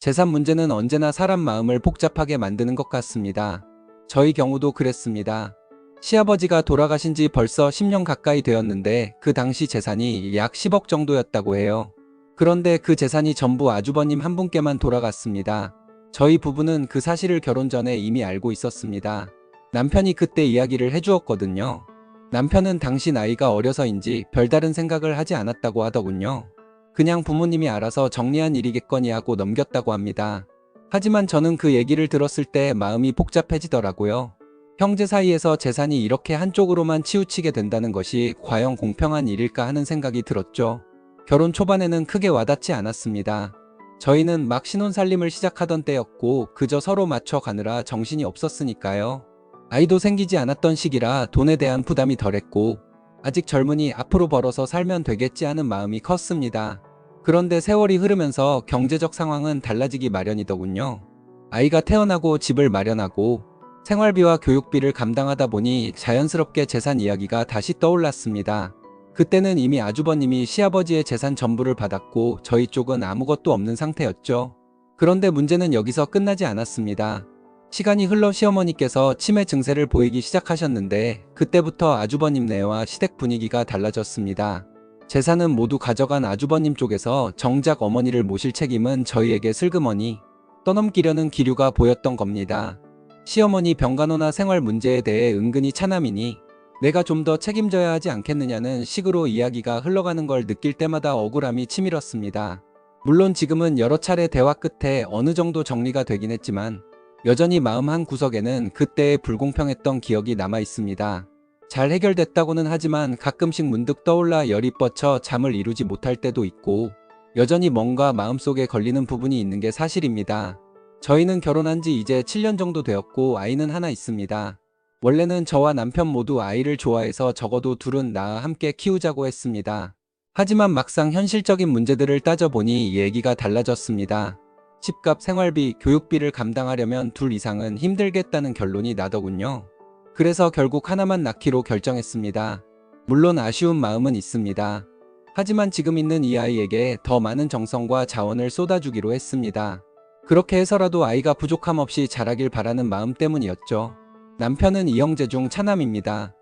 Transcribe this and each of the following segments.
재산 문제는 언제나 사람 마음을 복잡하게 만드는 것 같습니다. 저희 경우도 그랬습니다. 시아버지가 돌아가신 지 벌써 10년 가까이 되었는데 그 당시 재산이 약 10억 정도였다고 해요. 그런데 그 재산이 전부 아주버님 한 분께만 돌아갔습니다. 저희 부부는 그 사실을 결혼 전에 이미 알고 있었습니다. 남편이 그때 이야기를 해주었거든요. 남편은 당시 나이가 어려서인지 별다른 생각을 하지 않았다고 하더군요. 그냥 부모님이 알아서 정리한 일이겠거니 하고 넘겼다고 합니다. 하지만 저는 그 얘기를 들었을 때 마음이 복잡해지더라고요. 형제 사이에서 재산이 이렇게 한쪽으로만 치우치게 된다는 것이 과연 공평한 일일까 하는 생각이 들었죠. 결혼 초반에는 크게 와닿지 않았습니다. 저희는 막 신혼살림을 시작하던 때였고 그저 서로 맞춰가느라 정신이 없었으니까요. 아이도 생기지 않았던 시기라 돈에 대한 부담이 덜했고 아직 젊으니 앞으로 벌어서 살면 되겠지 하는 마음이 컸습니다. 그런데 세월이 흐르면서 경제적 상황은 달라지기 마련이더군요. 아이가 태어나고 집을 마련하고 생활비와 교육비를 감당하다 보니 자연스럽게 재산 이야기가 다시 떠올랐습니다. 그때는 이미 아주버님이 시아버지의 재산 전부를 받았고 저희 쪽은 아무것도 없는 상태였죠. 그런데 문제는 여기서 끝나지 않았습니다. 시간이 흘러 시어머니께서 치매 증세를 보이기 시작하셨는데 그때부터 아주버님네와 시댁 분위기가 달라졌습니다. 재산은 모두 가져간 아주버님 쪽에서 정작 어머니를 모실 책임은 저희에게 슬그머니 떠넘기려는 기류가 보였던 겁니다. 시어머니 병간호나 생활 문제에 대해 은근히 차남이니 내가 좀 더 책임져야 하지 않겠느냐는 식으로 이야기가 흘러가는 걸 느낄 때마다 억울함이 치밀었습니다. 물론 지금은 여러 차례 대화 끝에 어느 정도 정리가 되긴 했지만 여전히 마음 한 구석에는 그때의 불공평했던 기억이 남아 있습니다. 잘 해결됐다고는 하지만 가끔씩 문득 떠올라 열이 뻗쳐 잠을 이루지 못할 때도 있고 여전히 뭔가 마음속에 걸리는 부분이 있는 게 사실입니다. 저희는 결혼한 지 이제 7년 정도 되었고 아이는 하나 있습니다. 원래는 저와 남편 모두 아이를 좋아해서 적어도 둘은 낳아 함께 키우자고 했습니다. 하지만 막상 현실적인 문제들을 따져보니 얘기가 달라졌습니다. 집값, 생활비, 교육비를 감당하려면 둘 이상은 힘들겠다는 결론이 나더군요. 그래서 결국 하나만 낳기로 결정했습니다. 물론 아쉬운 마음은 있습니다. 하지만 지금 있는 이 아이에게 더 많은 정성과 자원을 쏟아주기로 했습니다. 그렇게 해서라도 아이가 부족함 없이 자라길 바라는 마음 때문이었죠. 남편은 이형제 중 차남입니다.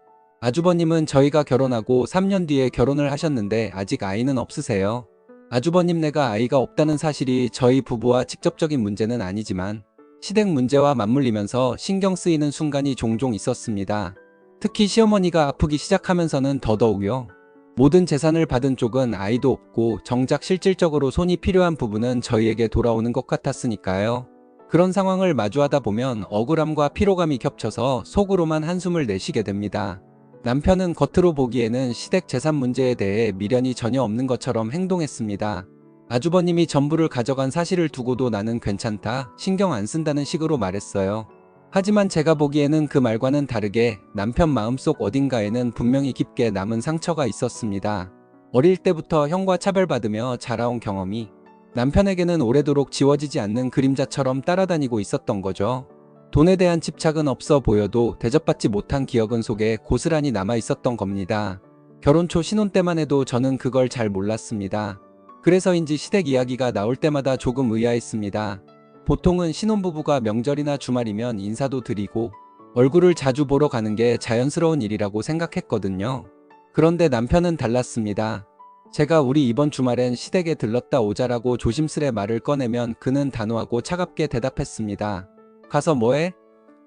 아주버님은 저희가 결혼하고 3년 뒤에 결혼을 하셨는데 아직 아이는 없으세요. 아주버님네가 아이가 없다는 사실이 저희 부부와 직접적인 문제는 아니지만 시댁 문제와 맞물리면서 신경 쓰이는 순간이 종종 있었습니다. 특히 시어머니가 아프기 시작하면서는 더더욱요. 모든 재산을 받은 쪽은 아이도 없고 정작 실질적으로 손이 필요한 부분은 저희에게 돌아오는 것 같았으니까요. 그런 상황을 마주하다 보면 억울함과 피로감이 겹쳐서 속으로만 한숨을 내쉬게 됩니다. 남편은 겉으로 보기에는 시댁 재산 문제에 대해 미련이 전혀 없는 것처럼 행동했습니다. 아주버님이 전부를 가져간 사실을 두고도 나는 괜찮다, 신경 안 쓴다는 식으로 말했어요. 하지만 제가 보기에는 그 말과는 다르게 남편 마음속 어딘가에는 분명히 깊게 남은 상처가 있었습니다. 어릴 때부터 형과 차별받으며 자라온 경험이 남편에게는 오래도록 지워지지 않는 그림자처럼 따라다니고 있었던 거죠. 돈에 대한 집착은 없어 보여도 대접받지 못한 기억은 속에 고스란히 남아 있었던 겁니다. 결혼 초 신혼 때만 해도 저는 그걸 잘 몰랐습니다. 그래서인지 시댁 이야기가 나올 때마다 조금 의아했습니다. 보통은 신혼부부가 명절이나 주말이면 인사도 드리고 얼굴을 자주 보러 가는 게 자연스러운 일이라고 생각했거든요. 그런데 남편은 달랐습니다. 제가 우리 이번 주말엔 시댁에 들렀다 오자라고 조심스레 말을 꺼내면 그는 단호하고 차갑게 대답했습니다. 가서 뭐해?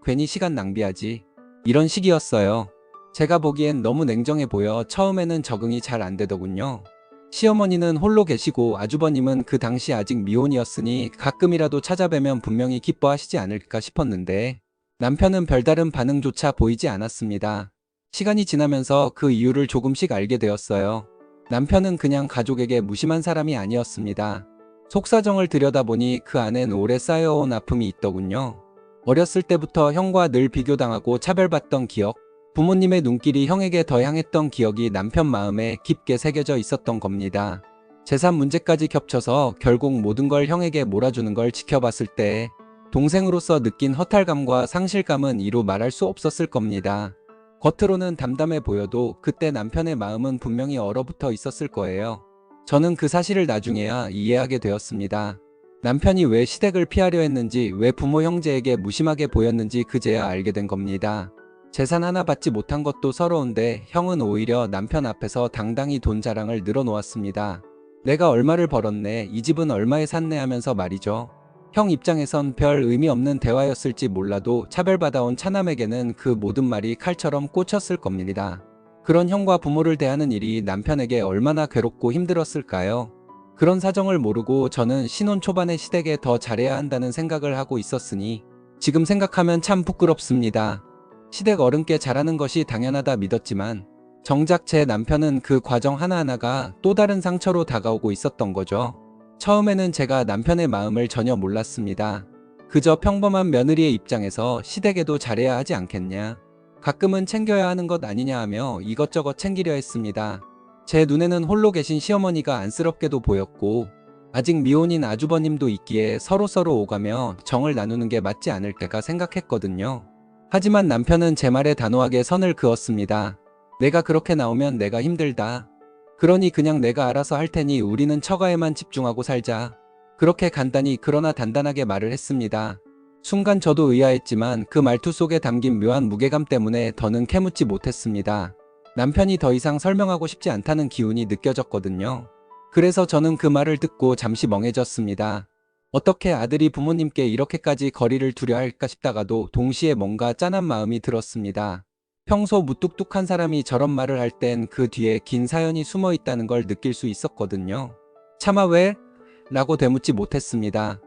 괜히 시간 낭비하지. 이런 식이었어요. 제가 보기엔 너무 냉정해 보여 처음에는 적응이 잘 안 되더군요. 시어머니는 홀로 계시고 아주버님은 그 당시 아직 미혼이었으니 가끔이라도 찾아뵈면 분명히 기뻐하시지 않을까 싶었는데 남편은 별다른 반응조차 보이지 않았습니다. 시간이 지나면서 그 이유를 조금씩 알게 되었어요. 남편은 그냥 가족에게 무심한 사람이 아니었습니다. 속사정을 들여다보니 그 안엔 오래 쌓여온 아픔이 있더군요. 어렸을 때부터 형과 늘 비교당하고 차별받던 기억, 부모님의 눈길이 형에게 더 향했던 기억이 남편 마음에 깊게 새겨져 있었던 겁니다. 재산 문제까지 겹쳐서 결국 모든 걸 형에게 몰아주는 걸 지켜봤을 때 동생으로서 느낀 허탈감과 상실감은 이루 말할 수 없었을 겁니다. 겉으로는 담담해 보여도 그때 남편의 마음은 분명히 얼어붙어 있었을 거예요. 저는 그 사실을 나중에야 이해하게 되었습니다. 남편이 왜 시댁을 피하려 했는지, 왜 부모 형제에게 무심하게 보였는지 그제야 알게 된 겁니다. 재산 하나 받지 못한 것도 서러운데 형은 오히려 남편 앞에서 당당히 돈 자랑을 늘어놓았습니다. 내가 얼마를 벌었네, 이 집은 얼마에 샀네 하면서 말이죠. 형 입장에선 별 의미 없는 대화였을지 몰라도 차별받아온 차남에게는 그 모든 말이 칼처럼 꽂혔을 겁니다. 그런 형과 부모를 대하는 일이 남편에게 얼마나 괴롭고 힘들었을까요? 그런 사정을 모르고 저는 신혼 초반에 시댁에 더 잘해야 한다는 생각을 하고 있었으니 지금 생각하면 참 부끄럽습니다. 시댁 어른께 잘하는 것이 당연하다 믿었지만 정작 제 남편은 그 과정 하나하나가 또 다른 상처로 다가오고 있었던 거죠. 처음에는 제가 남편의 마음을 전혀 몰랐습니다. 그저 평범한 며느리의 입장에서 시댁에도 잘해야 하지 않겠냐, 가끔은 챙겨야 하는 것 아니냐 하며 이것저것 챙기려 했습니다. 제 눈에는 홀로 계신 시어머니가 안쓰럽게도 보였고 아직 미혼인 아주버님도 있기에 서로서로 오가며 정을 나누는 게 맞지 않을까 생각했거든요. 하지만 남편은 제 말에 단호하게 선을 그었습니다. 내가 그렇게 나오면 내가 힘들다. 그러니 그냥 내가 알아서 할 테니 우리는 처가에만 집중하고 살자. 그렇게 간단히 그러나 단단하게 말을 했습니다. 순간 저도 의아했지만 그 말투 속에 담긴 묘한 무게감 때문에 더는 캐묻지 못했습니다. 남편이 더 이상 설명하고 싶지 않다는 기운이 느껴졌거든요. 그래서 저는 그 말을 듣고 잠시 멍해졌습니다. 어떻게 아들이 부모님께 이렇게까지 거리를 두려 할까 싶다가도 동시에 뭔가 짠한 마음이 들었습니다. 평소 무뚝뚝한 사람이 저런 말을 할 땐 그 뒤에 긴 사연이 숨어 있다는 걸 느낄 수 있었거든요. 차마 왜? 라고 되묻지 못했습니다.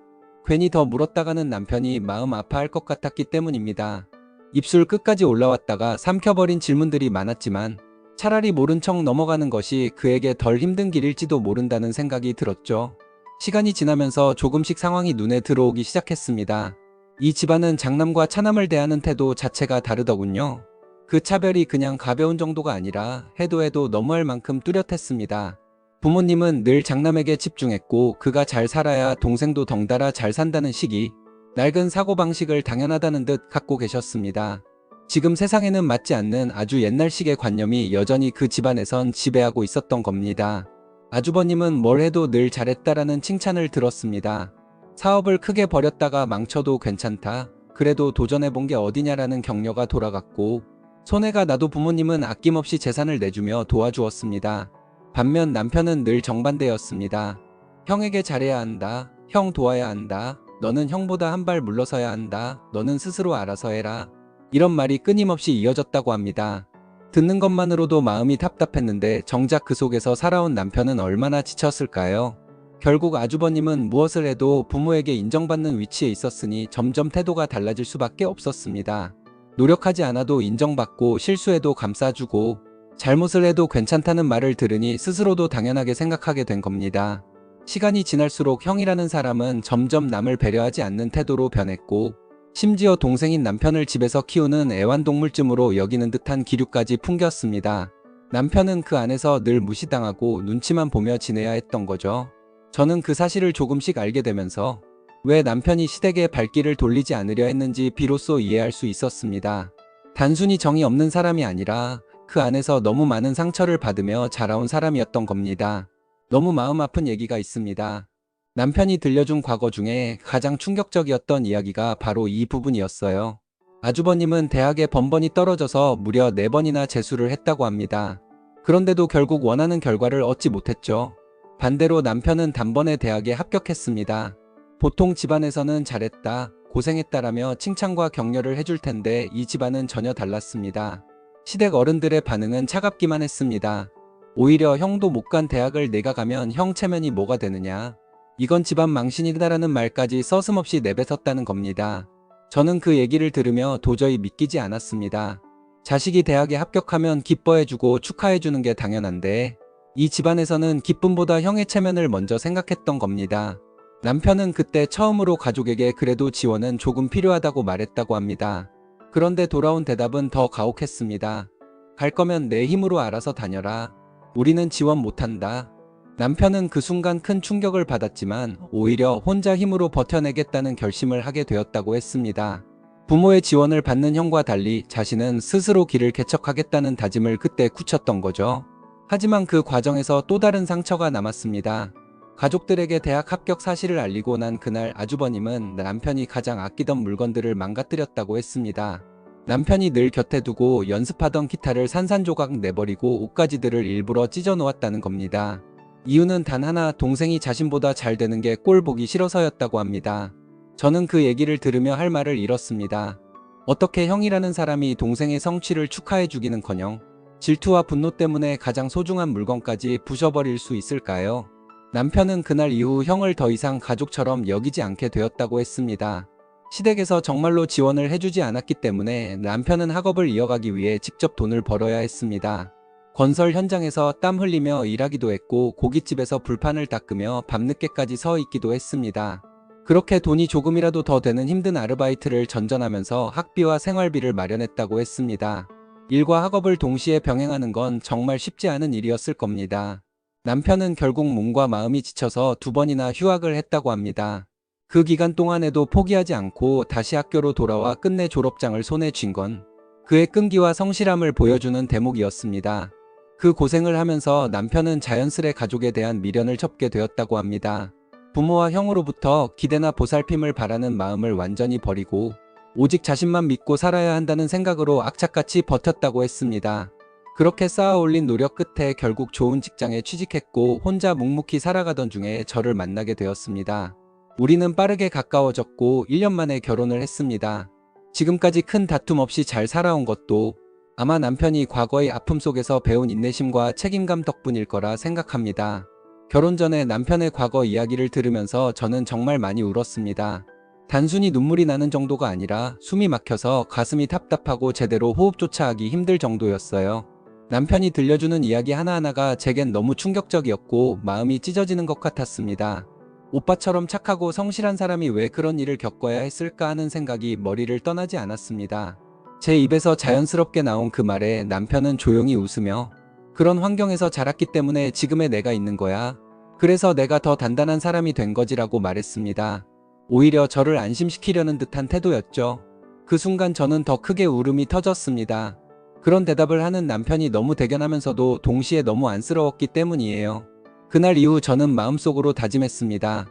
괜히 더 물었다가는 남편이 마음 아파할 것 같았기 때문입니다. 입술 끝까지 올라왔다가 삼켜버린 질문들이 많았지만 차라리 모른 척 넘어가는 것이 그에게 덜 힘든 길일지도 모른다는 생각이 들었죠. 시간이 지나면서 조금씩 상황이 눈에 들어오기 시작했습니다. 이 집안은 장남과 차남을 대하는 태도 자체가 다르더군요. 그 차별이 그냥 가벼운 정도가 아니라 해도 너무할 만큼 뚜렷했습니다. 부모님은 늘 장남에게 집중했고 그가 잘 살아야 동생도 덩달아 잘 산다는 시기, 낡은 사고방식을 당연하다는 듯 갖고 계셨습니다. 지금 세상에는 맞지 않는 아주 옛날식의 관념이 여전히 그 집안에선 지배하고 있었던 겁니다. 아주버님은 뭘 해도 늘 잘했다라는 칭찬을 들었습니다. 사업을 크게 벌였다가 망쳐도 괜찮다, 그래도 도전해본 게 어디냐라는 격려가 돌아갔고 손해가 나도 부모님은 아낌없이 재산을 내주며 도와주었습니다. 반면 남편은 늘 정반대였습니다. 형에게 잘해야 한다, 형 도와야 한다, 너는 형보다 한 발 물러서야 한다, 너는 스스로 알아서 해라, 이런 말이 끊임없이 이어졌다고 합니다. 듣는 것만으로도 마음이 답답했는데 정작 그 속에서 살아온 남편은 얼마나 지쳤을까요? 결국 아주버님은 무엇을 해도 부모에게 인정받는 위치에 있었으니 점점 태도가 달라질 수밖에 없었습니다. 노력하지 않아도 인정받고 실수해도 감싸주고 잘못을 해도 괜찮다는 말을 들으니 스스로도 당연하게 생각하게 된 겁니다. 시간이 지날수록 형이라는 사람은 점점 남을 배려하지 않는 태도로 변했고 심지어 동생인 남편을 집에서 키우는 애완동물쯤으로 여기는 듯한 기류까지 풍겼습니다. 남편은 그 안에서 늘 무시당하고 눈치만 보며 지내야 했던 거죠. 저는 그 사실을 조금씩 알게 되면서 왜 남편이 시댁에 발길을 돌리지 않으려 했는지 비로소 이해할 수 있었습니다. 단순히 정이 없는 사람이 아니라 그 안에서 너무 많은 상처를 받으며 자라온 사람이었던 겁니다. 너무 마음 아픈 얘기가 있습니다. 남편이 들려준 과거 중에 가장 충격적이었던 이야기가 바로 이 부분이었어요. 아주버님은 대학에 번번이 떨어져서 무려 4번이나 재수를 했다고 합니다. 그런데도 결국 원하는 결과를 얻지 못했죠. 반대로 남편은 단번에 대학에 합격했습니다. 보통 집안에서는 잘했다, 고생했다라며 칭찬과 격려를 해줄 텐데 이 집안은 전혀 달랐습니다. 시댁 어른들의 반응은 차갑기만 했습니다. 오히려 형도 못 간 대학을 내가 가면 형 체면이 뭐가 되느냐, 이건 집안 망신이다라는 말까지 서슴없이 내뱉었다는 겁니다. 저는 그 얘기를 들으며 도저히 믿기지 않았습니다. 자식이 대학에 합격하면 기뻐해주고 축하해주는 게 당연한데 이 집안에서는 기쁨보다 형의 체면을 먼저 생각했던 겁니다. 남편은 그때 처음으로 가족에게 그래도 지원은 조금 필요하다고 말했다고 합니다. 그런데 돌아온 대답은 더 가혹했습니다. 갈 거면 내 힘으로 알아서 다녀라. 우리는 지원 못한다. 남편은 그 순간 큰 충격을 받았지만 오히려 혼자 힘으로 버텨내겠다는 결심을 하게 되었다고 했습니다. 부모의 지원을 받는 형과 달리 자신은 스스로 길을 개척하겠다는 다짐을 그때 굳혔던 거죠. 하지만 그 과정에서 또 다른 상처가 남았습니다. 가족들에게 대학 합격 사실을 알리고 난 그날 아주버님은 남편이 가장 아끼던 물건들을 망가뜨렸다고 했습니다. 남편이 늘 곁에 두고 연습하던 기타를 산산조각 내버리고 옷가지들을 일부러 찢어 놓았다는 겁니다. 이유는 단 하나, 동생이 자신보다 잘 되는 게 꼴 보기 싫어서였다고 합니다. 저는 그 얘기를 들으며 할 말을 잃었습니다. 어떻게 형이라는 사람이 동생의 성취를 축하해주기는커녕 질투와 분노 때문에 가장 소중한 물건까지 부셔버릴 수 있을까요? 남편은 그날 이후 형을 더 이상 가족처럼 여기지 않게 되었다고 했습니다. 시댁에서 정말로 지원을 해주지 않았기 때문에 남편은 학업을 이어가기 위해 직접 돈을 벌어야 했습니다. 건설 현장에서 땀 흘리며 일하기도 했고 고깃집에서 불판을 닦으며 밤늦게까지 서 있기도 했습니다. 그렇게 돈이 조금이라도 더 되는 힘든 아르바이트를 전전하면서 학비와 생활비를 마련했다고 했습니다. 일과 학업을 동시에 병행하는 건 정말 쉽지 않은 일이었을 겁니다. 남편은 결국 몸과 마음이 지쳐서 2번이나 휴학을 했다고 합니다. 그 기간 동안에도 포기하지 않고 다시 학교로 돌아와 끝내 졸업장을 손에 쥔 건 그의 끈기와 성실함을 보여주는 대목이었습니다. 그 고생을 하면서 남편은 자연스레 가족에 대한 미련을 접게 되었다고 합니다. 부모와 형으로부터 기대나 보살핌을 바라는 마음을 완전히 버리고 오직 자신만 믿고 살아야 한다는 생각으로 악착같이 버텼다고 했습니다. 그렇게 쌓아 올린 노력 끝에 결국 좋은 직장에 취직했고 혼자 묵묵히 살아가던 중에 저를 만나게 되었습니다. 우리는 빠르게 가까워졌고 1년 만에 결혼을 했습니다. 지금까지 큰 다툼 없이 잘 살아온 것도 아마 남편이 과거의 아픔 속에서 배운 인내심과 책임감 덕분일 거라 생각합니다. 결혼 전에 남편의 과거 이야기를 들으면서 저는 정말 많이 울었습니다. 단순히 눈물이 나는 정도가 아니라 숨이 막혀서 가슴이 답답하고 제대로 호흡조차 하기 힘들 정도였어요. 남편이 들려주는 이야기 하나하나가 제겐 너무 충격적이었고 마음이 찢어지는 것 같았습니다. 오빠처럼 착하고 성실한 사람이 왜 그런 일을 겪어야 했을까 하는 생각이 머리를 떠나지 않았습니다. 제 입에서 자연스럽게 나온 그 말에 남편은 조용히 웃으며 그런 환경에서 자랐기 때문에 지금의 내가 있는 거야. 그래서 내가 더 단단한 사람이 된 거지라고 말했습니다. 오히려 저를 안심시키려는 듯한 태도였죠. 그 순간 저는 더 크게 울음이 터졌습니다. 그런 대답을 하는 남편이 너무 대견하면서도 동시에 너무 안쓰러웠기 때문이에요. 그날 이후 저는 마음속으로 다짐했습니다.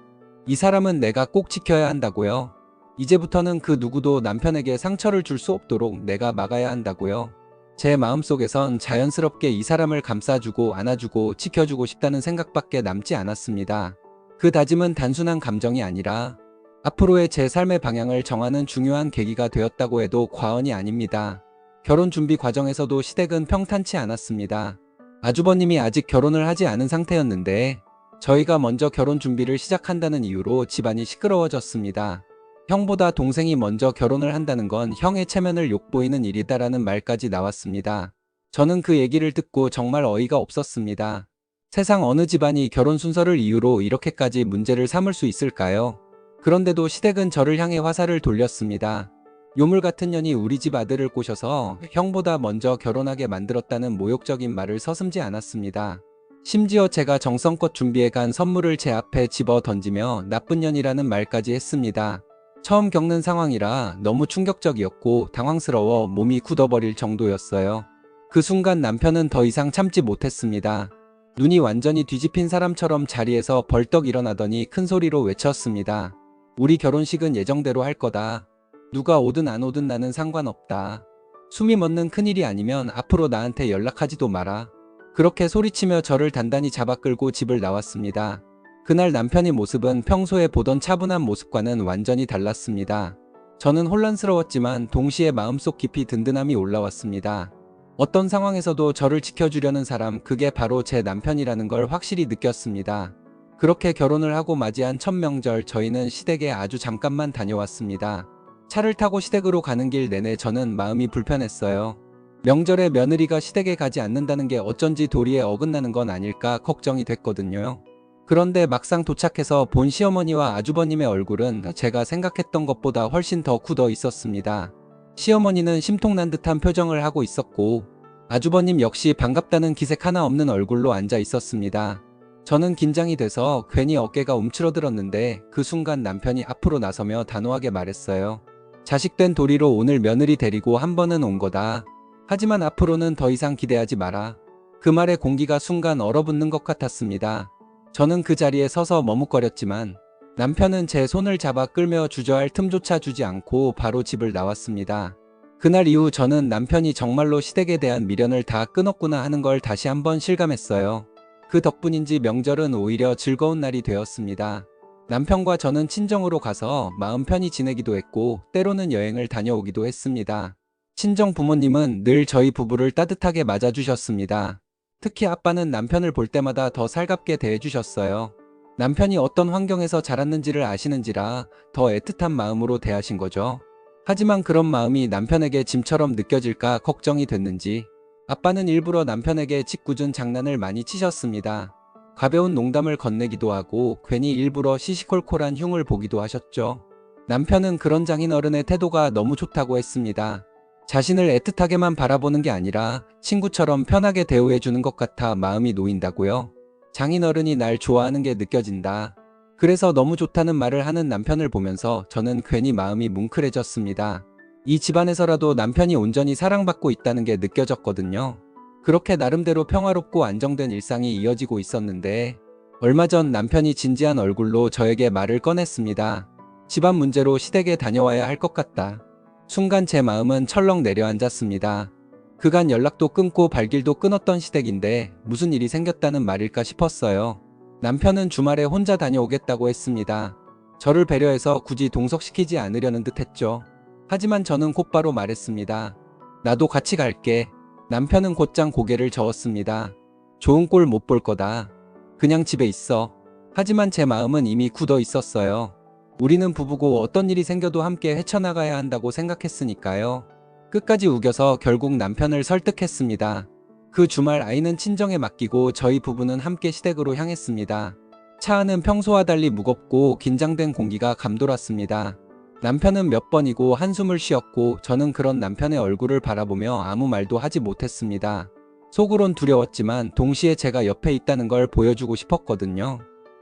이 사람은 내가 꼭 지켜야 한다고요. 이제부터는 그 누구도 남편에게 상처를 줄 수 없도록 내가 막아야 한다고요. 제 마음속에선 자연스럽게 이 사람을 감싸주고 안아주고 지켜주고 싶다는 생각밖에 남지 않았습니다. 그 다짐은 단순한 감정이 아니라 앞으로의 제 삶의 방향을 정하는 중요한 계기가 되었다고 해도 과언이 아닙니다. 결혼 준비 과정에서도 시댁은 평탄치 않았습니다. 아주버님이 아직 결혼을 하지 않은 상태였는데 저희가 먼저 결혼 준비를 시작한다는 이유로 집안이 시끄러워졌습니다. 형보다 동생이 먼저 결혼을 한다는 건 형의 체면을 욕보이는 일이다라는 말까지 나왔습니다. 저는 그 얘기를 듣고 정말 어이가 없었습니다. 세상 어느 집안이 결혼 순서를 이유로 이렇게까지 문제를 삼을 수 있을까요? 그런데도 시댁은 저를 향해 화살을 돌렸습니다. 요물 같은 년이 우리 집 아들을 꼬셔서 형보다 먼저 결혼하게 만들었다는 모욕적인 말을 서슴지 않았습니다. 심지어 제가 정성껏 준비해 간 선물을 제 앞에 집어 던지며 나쁜 년이라는 말까지 했습니다. 처음 겪는 상황이라 너무 충격적이었고 당황스러워 몸이 굳어버릴 정도였어요. 그 순간 남편은 더 이상 참지 못했습니다. 눈이 완전히 뒤집힌 사람처럼 자리에서 벌떡 일어나더니 큰 소리로 외쳤습니다. 우리 결혼식은 예정대로 할 거다. 누가 오든 안 오든 나는 상관없다. 숨이 멎는 큰일이 아니면 앞으로 나한테 연락하지도 마라. 그렇게 소리치며 저를 단단히 잡아 끌고 집을 나왔습니다. 그날 남편의 모습은 평소에 보던 차분한 모습과는 완전히 달랐습니다. 저는 혼란스러웠지만 동시에 마음속 깊이 든든함이 올라왔습니다. 어떤 상황에서도 저를 지켜주려는 사람, 그게 바로 제 남편이라는 걸 확실히 느꼈습니다. 그렇게 결혼을 하고 맞이한 첫 명절, 저희는 시댁에 아주 잠깐만 다녀왔습니다. 차를 타고 시댁으로 가는 길 내내 저는 마음이 불편했어요. 명절에 며느리가 시댁에 가지 않는다는 게 어쩐지 도리에 어긋나는 건 아닐까 걱정이 됐거든요. 그런데 막상 도착해서 본 시어머니와 아주버님의 얼굴은 제가 생각했던 것보다 훨씬 더 굳어 있었습니다. 시어머니는 심통난 듯한 표정을 하고 있었고 아주버님 역시 반갑다는 기색 하나 없는 얼굴로 앉아 있었습니다. 저는 긴장이 돼서 괜히 어깨가 움츠러들었는데 그 순간 남편이 앞으로 나서며 단호하게 말했어요. 자식된 도리로 오늘 며느리 데리고 한 번은 온 거다. 하지만 앞으로는 더 이상 기대하지 마라. 그 말에 공기가 순간 얼어붙는 것 같았습니다. 저는 그 자리에 서서 머뭇거렸지만 남편은 제 손을 잡아 끌며 주저할 틈조차 주지 않고 바로 집을 나왔습니다. 그날 이후 저는 남편이 정말로 시댁에 대한 미련을 다 끊었구나 하는 걸 다시 한번 실감했어요. 그 덕분인지 명절은 오히려 즐거운 날이 되었습니다. 남편과 저는 친정으로 가서 마음 편히 지내기도 했고 때로는 여행을 다녀오기도 했습니다. 친정 부모님은 늘 저희 부부를 따뜻하게 맞아주셨습니다. 특히 아빠는 남편을 볼 때마다 더 살갑게 대해주셨어요. 남편이 어떤 환경에서 자랐는지를 아시는지라 더 애틋한 마음으로 대하신 거죠. 하지만 그런 마음이 남편에게 짐처럼 느껴질까 걱정이 됐는지 아빠는 일부러 남편에게 짓궂은 장난을 많이 치셨습니다. 가벼운 농담을 건네기도 하고 괜히 일부러 시시콜콜한 흉을 보기도 하셨죠. 남편은 그런 장인어른의 태도가 너무 좋다고 했습니다. 자신을 애틋하게만 바라보는 게 아니라 친구처럼 편하게 대우해주는 것 같아 마음이 놓인다고요. 장인어른이 날 좋아하는 게 느껴진다. 그래서 너무 좋다는 말을 하는 남편을 보면서 저는 괜히 마음이 뭉클해졌습니다. 이 집안에서라도 남편이 온전히 사랑받고 있다는 게 느껴졌거든요. 그렇게 나름대로 평화롭고 안정된 일상이 이어지고 있었는데 얼마 전 남편이 진지한 얼굴로 저에게 말을 꺼냈습니다. 집안 문제로 시댁에 다녀와야 할 것 같다. 순간 제 마음은 철렁 내려앉았습니다. 그간 연락도 끊고 발길도 끊었던 시댁인데 무슨 일이 생겼다는 말일까 싶었어요. 남편은 주말에 혼자 다녀오겠다고 했습니다. 저를 배려해서 굳이 동석시키지 않으려는 듯 했죠. 하지만 저는 곧바로 말했습니다. 나도 같이 갈게. 남편은 곧장 고개를 저었습니다. 좋은 꼴 못 볼 거다. 그냥 집에 있어. 하지만 제 마음은 이미 굳어 있었어요. 우리는 부부고 어떤 일이 생겨도 함께 헤쳐나가야 한다고 생각했으니까요. 끝까지 우겨서 결국 남편을 설득했습니다. 그 주말 아이는 친정에 맡기고 저희 부부는 함께 시댁으로 향했습니다. 차 안은 평소와 달리 무겁고 긴장된 공기가 감돌았습니다. 남편은 몇 번이고 한숨을 쉬었고 저는 그런 남편의 얼굴을 바라보며 아무 말도 하지 못했습니다. 속으론 두려웠지만 동시에 제가 옆에 있다는 걸 보여주고 싶었거든요.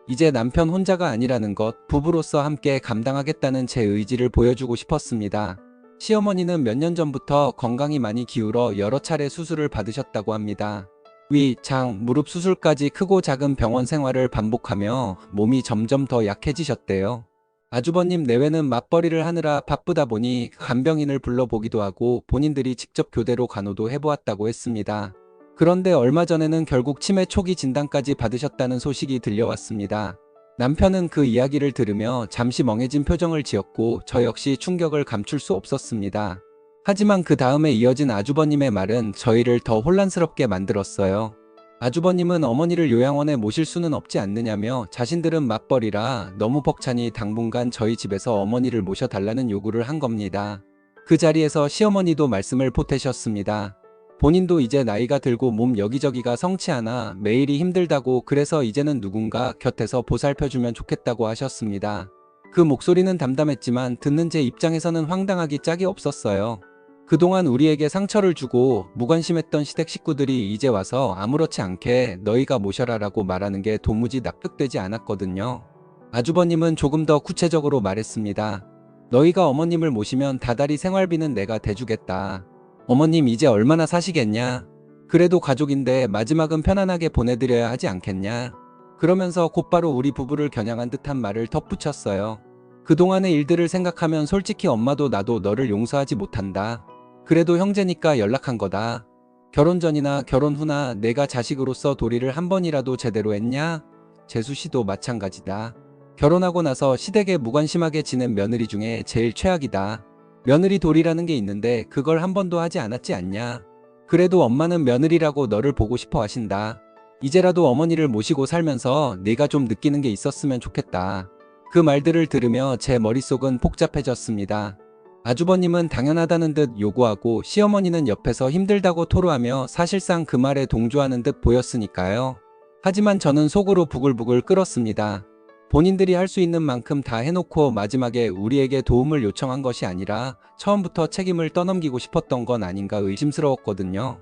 이제 남편 혼자가 아니라는 것, 부부로서 함께 감당하겠다는 제 의지를 보여주고 싶었습니다. 시어머니는 몇 년 전부터 건강이 많이 기울어 여러 차례 수술을 받으셨다고 합니다. 위, 장, 무릎 수술까지 크고 작은 병원 생활을 반복하며 몸이 점점 더 약해지셨대요. 아주버님 내외는 맞벌이를 하느라 바쁘다 보니 간병인을 불러보기도 하고 본인들이 직접 교대로 간호도 해보았다고 했습니다. 그런데 얼마 전에는 결국 치매 초기 진단까지 받으셨다는 소식이 들려왔습니다. 남편은 그 이야기를 들으며 잠시 멍해진 표정을 지었고 저 역시 충격을 감출 수 없었습니다. 하지만 그 다음에 이어진 아주버님의 말은 저희를 더 혼란스럽게 만들었어요. 아주버님은 어머니를 요양원에 모실 수는 없지 않느냐며 자신들은 맞벌이라 너무 벅차니 당분간 저희 집에서 어머니를 모셔달라는 요구를 한 겁니다. 그 자리에서 시어머니도 말씀을 보태셨습니다. 본인도 이제 나이가 들고 몸 여기저기가 성치 않아 매일이 힘들다고 그래서 이제는 누군가 곁에서 보살펴주면 좋겠다고 하셨습니다. 그 목소리는 담담했지만 듣는 제 입장에서는 황당하기 짝이 없었어요. 그동안 우리에게 상처를 주고 무관심했던 시댁 식구들이 이제 와서 아무렇지 않게 너희가 모셔라라고 말하는 게 도무지 납득되지 않았거든요. 아주버님은 조금 더 구체적으로 말했습니다. 너희가 어머님을 모시면 다달이 생활비는 내가 대주겠다. 어머님 이제 얼마나 사시겠냐? 그래도 가족인데 마지막은 편안하게 보내드려야 하지 않겠냐? 그러면서 곧바로 우리 부부를 겨냥한 듯한 말을 덧붙였어요. 그동안의 일들을 생각하면 솔직히 엄마도 나도 너를 용서하지 못한다. 그래도 형제니까 연락한 거다. 결혼 전이나 결혼 후나 내가 자식으로서 도리를 한 번이라도 제대로 했냐? 재수 씨도 마찬가지다. 결혼하고 나서 시댁에 무관심하게 지낸 며느리 중에 제일 최악이다. 며느리 도리라는 게 있는데 그걸 한 번도 하지 않았지 않냐? 그래도 엄마는 며느리라고 너를 보고 싶어 하신다. 이제라도 어머니를 모시고 살면서 네가 좀 느끼는 게 있었으면 좋겠다. 그 말들을 들으며 제 머릿속은 복잡해졌습니다. 아주버님은 당연하다는 듯 요구하고 시어머니는 옆에서 힘들다고 토로하며 사실상 그 말에 동조하는 듯 보였으니까요. 하지만 저는 속으로 부글부글 끓었습니다. 본인들이 할 수 있는 만큼 다 해놓고 마지막에 우리에게 도움을 요청한 것이 아니라 처음부터 책임을 떠넘기고 싶었던 건 아닌가 의심스러웠거든요.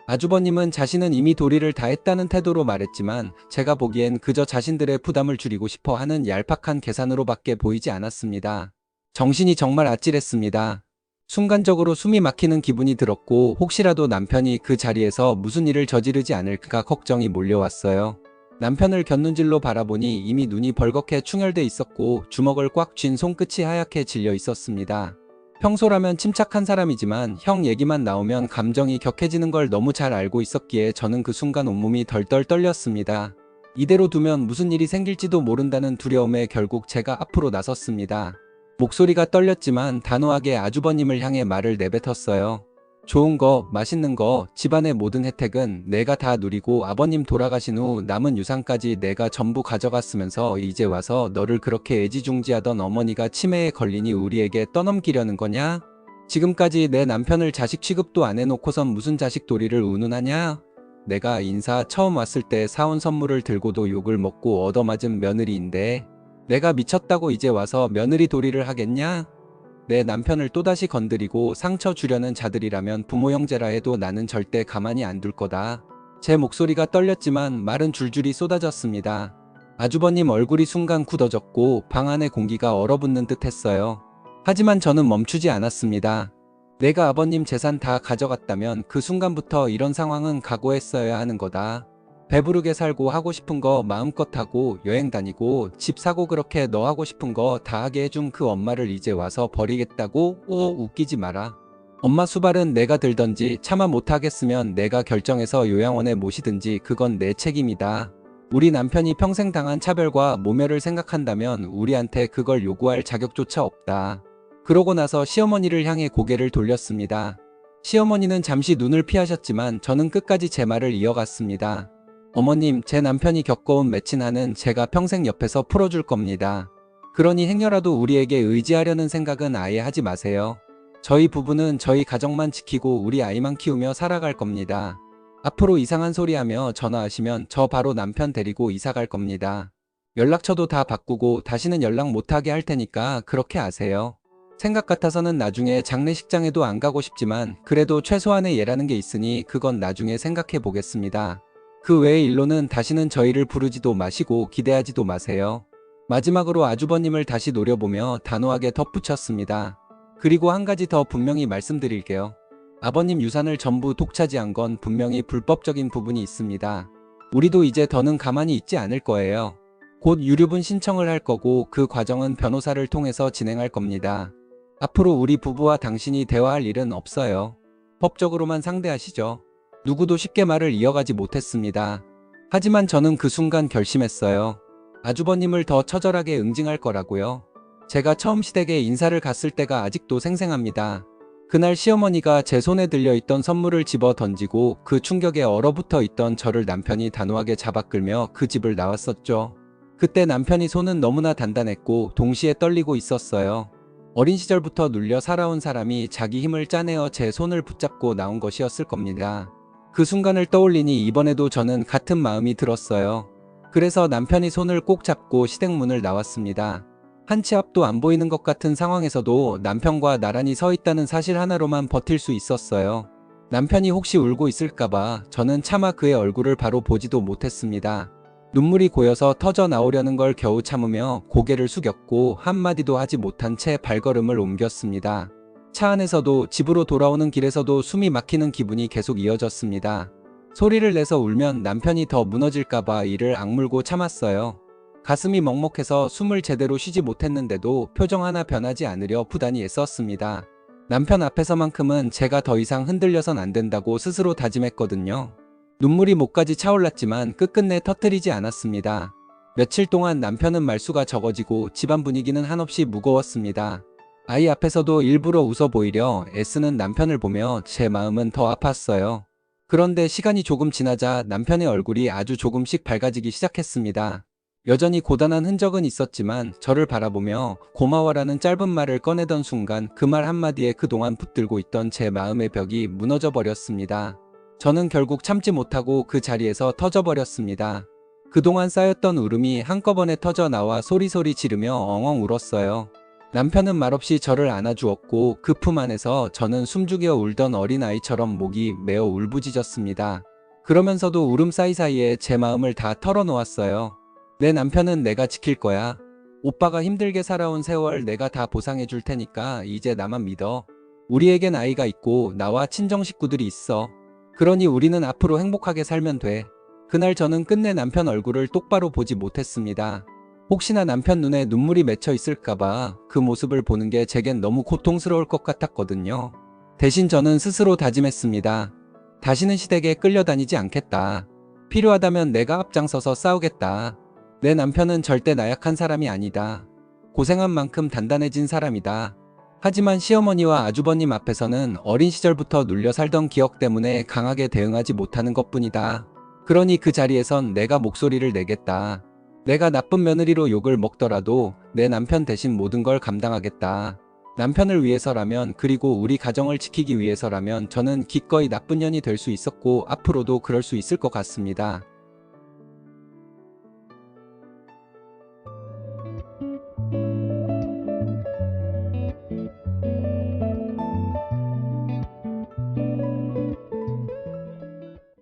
아주버님은 자신은 이미 도리를 다 했다는 태도로 말했지만 제가 보기엔 그저 자신들의 부담을 줄이고 싶어 하는 얄팍한 계산으로밖에 보이지 않았습니다. 정신이 정말 아찔했습니다. 순간적으로 숨이 막히는 기분이 들었고 혹시라도 남편이 그 자리에서 무슨 일을 저지르지 않을까 걱정이 몰려왔어요. 남편을 곁눈질로 바라보니 이미 눈이 벌겋게 충혈돼 있었고 주먹을 꽉 쥔 손끝이 하얗게 질려 있었습니다. 평소라면 침착한 사람이지만 형 얘기만 나오면 감정이 격해지는 걸 너무 잘 알고 있었기에 저는 그 순간 온몸이 덜덜 떨렸습니다. 이대로 두면 무슨 일이 생길지도 모른다는 두려움에 결국 제가 앞으로 나섰습니다. 목소리가 떨렸지만 단호하게 아주버님을 향해 말을 내뱉었어요. 좋은 거, 맛있는 거, 집안의 모든 혜택은 내가 다 누리고 아버님 돌아가신 후 남은 유산까지 내가 전부 가져갔으면서 이제 와서 너를 그렇게 애지중지하던 어머니가 치매에 걸리니 우리에게 떠넘기려는 거냐? 지금까지 내 남편을 자식 취급도 안 해놓고선 무슨 자식 도리를 운운하냐? 내가 인사 처음 왔을 때 사온 선물을 들고도 욕을 먹고 얻어맞은 며느리인데 내가 미쳤다고 이제 와서 며느리 도리를 하겠냐? 내 남편을 또다시 건드리고 상처 주려는 자들이라면 부모 형제라 해도 나는 절대 가만히 안 둘 거다. 제 목소리가 떨렸지만 말은 줄줄이 쏟아졌습니다. 아주버님 얼굴이 순간 굳어졌고 방 안의 공기가 얼어붙는 듯 했어요. 하지만 저는 멈추지 않았습니다. 내가 아버님 재산 다 가져갔다면 그 순간부터 이런 상황은 각오했어야 하는 거다. 배부르게 살고 하고 싶은 거 마음껏 하고 여행 다니고 집 사고 그렇게 너 하고 싶은 거 다 하게 해준 그 엄마를 이제 와서 버리겠다고? 웃기지 마라. 엄마 수발은 내가 들던지 차마 못하겠으면 내가 결정해서 요양원에 모시든지 그건 내 책임이다. 우리 남편이 평생 당한 차별과 모멸을 생각한다면 우리한테 그걸 요구할 자격조차 없다. 그러고 나서 시어머니를 향해 고개를 돌렸습니다. 시어머니는 잠시 눈을 피하셨지만 저는 끝까지 제 말을 이어갔습니다. 어머님, 제 남편이 겪어온 매친한은 제가 평생 옆에서 풀어줄 겁니다. 그러니 행여라도 우리에게 의지하려는 생각은 아예 하지 마세요. 저희 부부는 저희 가정만 지키고 우리 아이만 키우며 살아갈 겁니다. 앞으로 이상한 소리 하며 전화하시면 저 바로 남편 데리고 이사 갈 겁니다. 연락처도 다 바꾸고 다시는 연락 못하게 할 테니까 그렇게 아세요. 생각 같아서는 나중에 장례식장에도 안 가고 싶지만 그래도 최소한의 예라는 게 있으니 그건 나중에 생각해 보겠습니다. 그 외의 일로는 다시는 저희를 부르지도 마시고 기대하지도 마세요. 마지막으로 아주버님을 다시 노려보며 단호하게 덧붙였습니다. 그리고 한 가지 더 분명히 말씀드릴게요. 아버님 유산을 전부 독차지한 건 분명히 불법적인 부분이 있습니다. 우리도 이제 더는 가만히 있지 않을 거예요. 곧 유류분 신청을 할 거고 그 과정은 변호사를 통해서 진행할 겁니다. 앞으로 우리 부부와 당신이 대화할 일은 없어요. 법적으로만 상대하시죠. 누구도 쉽게 말을 이어가지 못했습니다. 하지만 저는 그 순간 결심했어요. 아주버님을 더 처절하게 응징할 거라고요. 제가 처음 시댁에 인사를 갔을 때가 아직도 생생합니다. 그날 시어머니가 제 손에 들려있던 선물을 집어 던지고 그 충격에 얼어붙어 있던 저를 남편이 단호하게 잡아 끌며 그 집을 나왔었죠. 그때 남편이 손은 너무나 단단했고 동시에 떨리고 있었어요. 어린 시절부터 눌려 살아온 사람이 자기 힘을 짜내어 제 손을 붙잡고 나온 것이었을 겁니다. 그 순간을 떠올리니 이번에도 저는 같은 마음이 들었어요. 그래서 남편이 손을 꼭 잡고 시댁문을 나왔습니다. 한 치 앞도 안 보이는 것 같은 상황에서도 남편과 나란히 서 있다는 사실 하나로만 버틸 수 있었어요. 남편이 혹시 울고 있을까봐 저는 차마 그의 얼굴을 바로 보지도 못했습니다. 눈물이 고여서 터져 나오려는 걸 겨우 참으며 고개를 숙였고 한마디도 하지 못한 채 발걸음을 옮겼습니다. 차 안에서도 집으로 돌아오는 길에서도 숨이 막히는 기분이 계속 이어졌습니다. 소리를 내서 울면 남편이 더 무너질까봐 이를 악물고 참았어요. 가슴이 먹먹해서 숨을 제대로 쉬지 못했는데도 표정 하나 변하지 않으려 부단히 애썼습니다. 남편 앞에서만큼은 제가 더 이상 흔들려선 안 된다고 스스로 다짐했거든요. 눈물이 목까지 차올랐지만 끝끝내 터뜨리지 않았습니다. 며칠 동안 남편은 말수가 적어지고 집안 분위기는 한없이 무거웠습니다. 아이 앞에서도 일부러 웃어 보이려 애쓰는 남편을 보며 제 마음은 더 아팠어요. 그런데 시간이 조금 지나자 남편의 얼굴이 아주 조금씩 밝아지기 시작했습니다. 여전히 고단한 흔적은 있었지만 저를 바라보며 고마워라는 짧은 말을 꺼내던 순간 그 말 한마디에 그동안 붙들고 있던 제 마음의 벽이 무너져 버렸습니다. 저는 결국 참지 못하고 그 자리에서 터져버렸습니다. 그동안 쌓였던 울음이 한꺼번에 터져 나와 소리소리 지르며 엉엉 울었어요. 남편은 말없이 저를 안아주었고 그 품 안에서 저는 숨죽여 울던 어린아이처럼 목이 메어 울부짖었습니다. 그러면서도 울음 사이사이에 제 마음을 다 털어놓았어요. 내 남편은 내가 지킬 거야. 오빠가 힘들게 살아온 세월 내가 다 보상해 줄 테니까 이제 나만 믿어. 우리에겐 아이가 있고 나와 친정 식구들이 있어. 그러니 우리는 앞으로 행복하게 살면 돼. 그날 저는 끝내 남편 얼굴을 똑바로 보지 못했습니다. 혹시나 남편 눈에 눈물이 맺혀 있을까봐 그 모습을 보는 게 제겐 너무 고통스러울 것 같았거든요. 대신 저는 스스로 다짐했습니다. 다시는 시댁에 끌려다니지 않겠다. 필요하다면 내가 앞장서서 싸우겠다. 내 남편은 절대 나약한 사람이 아니다. 고생한 만큼 단단해진 사람이다. 하지만 시어머니와 아주버님 앞에서는 어린 시절부터 눌려 살던 기억 때문에 강하게 대응하지 못하는 것뿐이다. 그러니 그 자리에선 내가 목소리를 내겠다. 내가 나쁜 며느리로 욕을 먹더라도 내 남편 대신 모든 걸 감당하겠다. 남편을 위해서라면, 그리고 우리 가정을 지키기 위해서라면 저는 기꺼이 나쁜 년이 될 수 있었고 앞으로도 그럴 수 있을 것 같습니다.